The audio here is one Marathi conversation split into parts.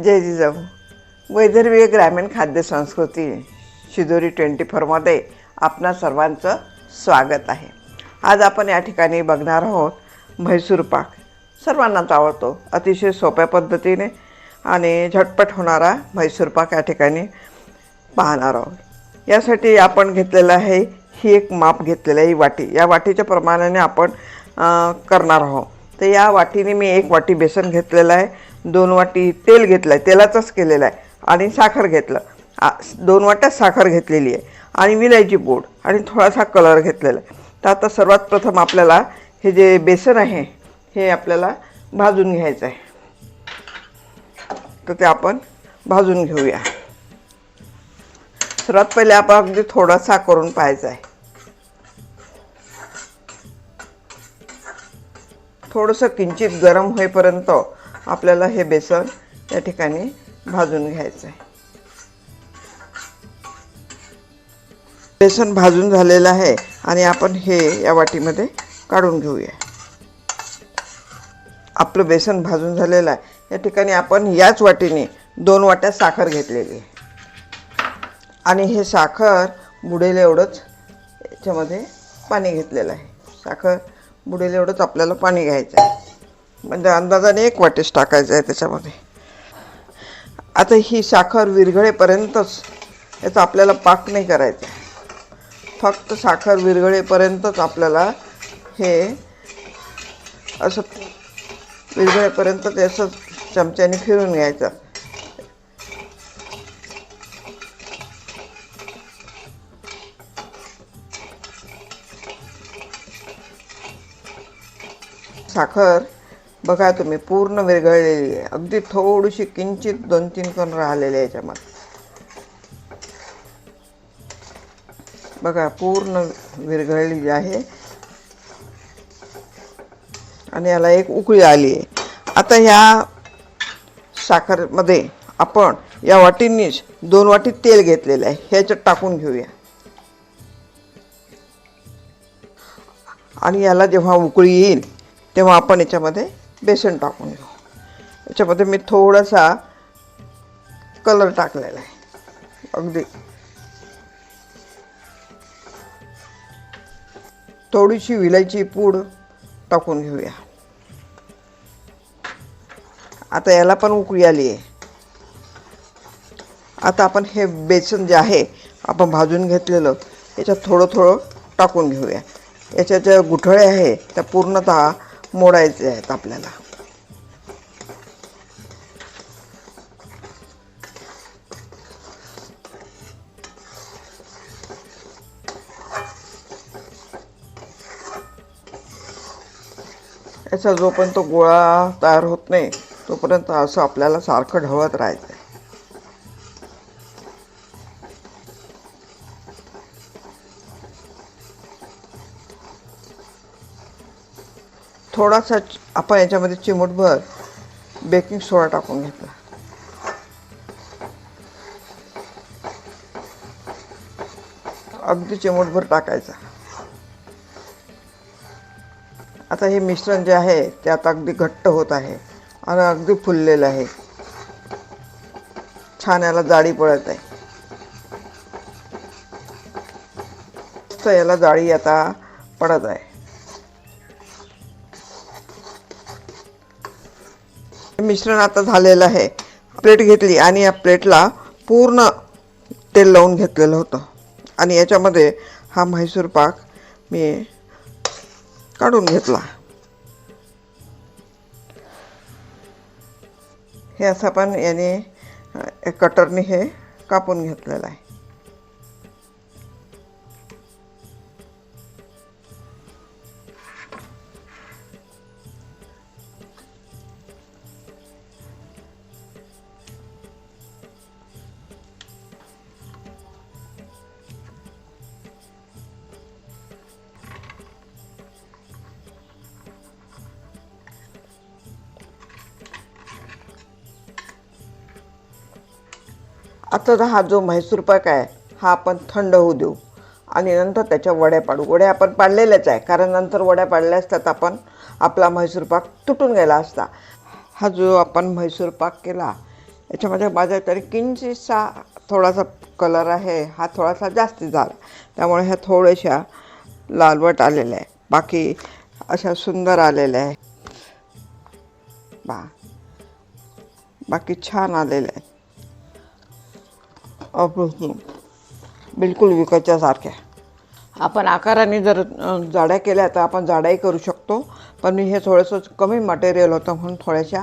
जय जिजाऊ। वैदर्भीय ग्रामीण खाद्य संस्कृती शिदोरी 24मध्ये आपणा सर्वांचं स्वागत आहे। आज आपण या ठिकाणी बघणार आहोत म्हैसूर पाक। सर्वांनाच आवडतो, अतिशय सोप्या पद्धतीने आणि झटपट होणारा म्हैसूर पाक या ठिकाणी पाहणार आहोत। यासाठी आपण घेतलेला आहे ही एक माप घेतलेली आहे, ही वाटी। या वाटीच्या प्रमाणाने आपण करणार आहोत। तर या वाटीने मी 1 वाटी बेसन घेतलेलं आहे, 2 वाटी तेल घेतलं आहे, तेलाचंच केलेलं आहे, आणि साखर घेतलं, 2 वाट्या साखर घेतलेली आहे, आणि विलायची पूड आणि थोडासा कलर घेतलेला आहे। तर आता सर्वात प्रथम आपल्याला हे जे बेसन आहे हे आपल्याला भाजून घ्यायचं आहे। तर ते आपण भाजून घेऊया। सर्वात पहिले आपण अगदी थोडासा करून पाहायचा आहे। थोडंसं किंचित गरम होईपर्यंत आपल्याला हे बेसन या ठिकाणी भाजून घ्यायचं आहे। बेसन भाजून झालेलं आहे आणि आपण हे या वाटीमध्ये काढून घेऊया। आपलं बेसन भाजून झालेलं आहे। या ठिकाणी आपण याच वाटीने 2 वाट्या साखर घेतलेली आहे, आणि हे साखर बुडेल एवढंच याच्यामध्ये पाणी घेतलेलं आहे। साखर बुडेल एवढंच आपल्याला पाणी घ्यायचं आहे, म्हणजे अंदाजाने 1 वाटीच टाकायचं आहे त्याच्यामध्ये। आता ही साखर विरघळेपर्यंतच, याचा आपल्याला पाक नाही करायचा आहे, फक्त साखर विरघळेपर्यंतच आपल्याला हे असं विरघळेपर्यंत ते असं चमच्याने फिरून घ्यायचं। साखर बघा तुम्ही पूर्ण विरघळलेली आहे, अगदी थोडीशी किंचित 2-3 कण राहिलेले आहे याच्यामध्ये। बघा पूर्ण विरघळलेली आहे आणि याला एक उकळी आली आहे। आता ह्या साखरमध्ये आपण या वाटीनीच 2 वाटी तेल घेतलेलं आहे, ह्याच्यात टाकून घेऊया। आणि याला जेव्हा उकळी येईल तेव्हा आपण याच्यामध्ये बेसन टाकून घेऊ। याच्यामध्ये मी थोडासा कलर टाकलेला आहे, अगदी थोडीशी विलायची पूड टाकून घेऊया। आता याला पण उकळी आली आहे। आता आपण हे बेसन जे आहे आपण भाजून घेतलेलं याच्यात थोडं थोडं टाकून घेऊया। याच्या ज्या गुठळे आहे त्या पूर्णतः मोडायचे आहेत आपल्याला। याचा जोपर्यंत गोळा तयार होत नाही तोपर्यंत असं आपल्याला सारखं ढवळत राहायचं आहे। थोडासा आपण याच्यामध्ये चिमूटभर बेकिंग सोडा टाकून घेतला। अगदी चिमूटभर टाकायचा। आता हे मिश्रण जे आहे ते आता अगदी घट्ट होत आहे आणि अगदी फुललेलं आहे, छान याला जाडी पडत आहे। तर याला जाडी आता पडत आहे। मिश्रण आता झालेलं आहे। प्लेट घेतली आणि या प्लेटला पूर्ण तेल लावून घेतलेलं होतं, आणि याच्यामध्ये हा म्हैसूर पाक मी काढून घेतला। हे असं आपण याने कटरने हे कापून घेतलेलं आहे। आता हा जो म्हैसूर पाक आहे हा आपण थंड होऊ देऊ, आणि नंतर त्याच्या वड्या पाडू। वड्या आपण पाडलेल्याच आहे, कारण नंतर वड्या पाडल्या असतात आपण आपला म्हैसूर पाक तुटून गेला असता। हा जो आपण म्हैसूर पाक केला याच्यामध्ये माझा तरी किंचितसा थोडासा कलर आहे, हा थोडासा जास्ती झाला, त्यामुळे ह्या थोड्याशा लालवट आलेल्या आहे. बाकी अशा सुंदर आलेल्या आहे. बाकी छान आलेल्या आहेत. अप्रतिम, बिलकुल विकतच्यासारख्या. आपण आकाराने जर जाड्या केल्या तर आपण जाड्याही करू शकतो, पण मी हे थोडंसं कमी मटेरियल होतं म्हणून थोड्याशा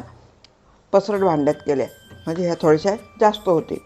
पसरट भांड्यात केल्या, म्हणजे ह्या थोड्याशा जास्त होतील.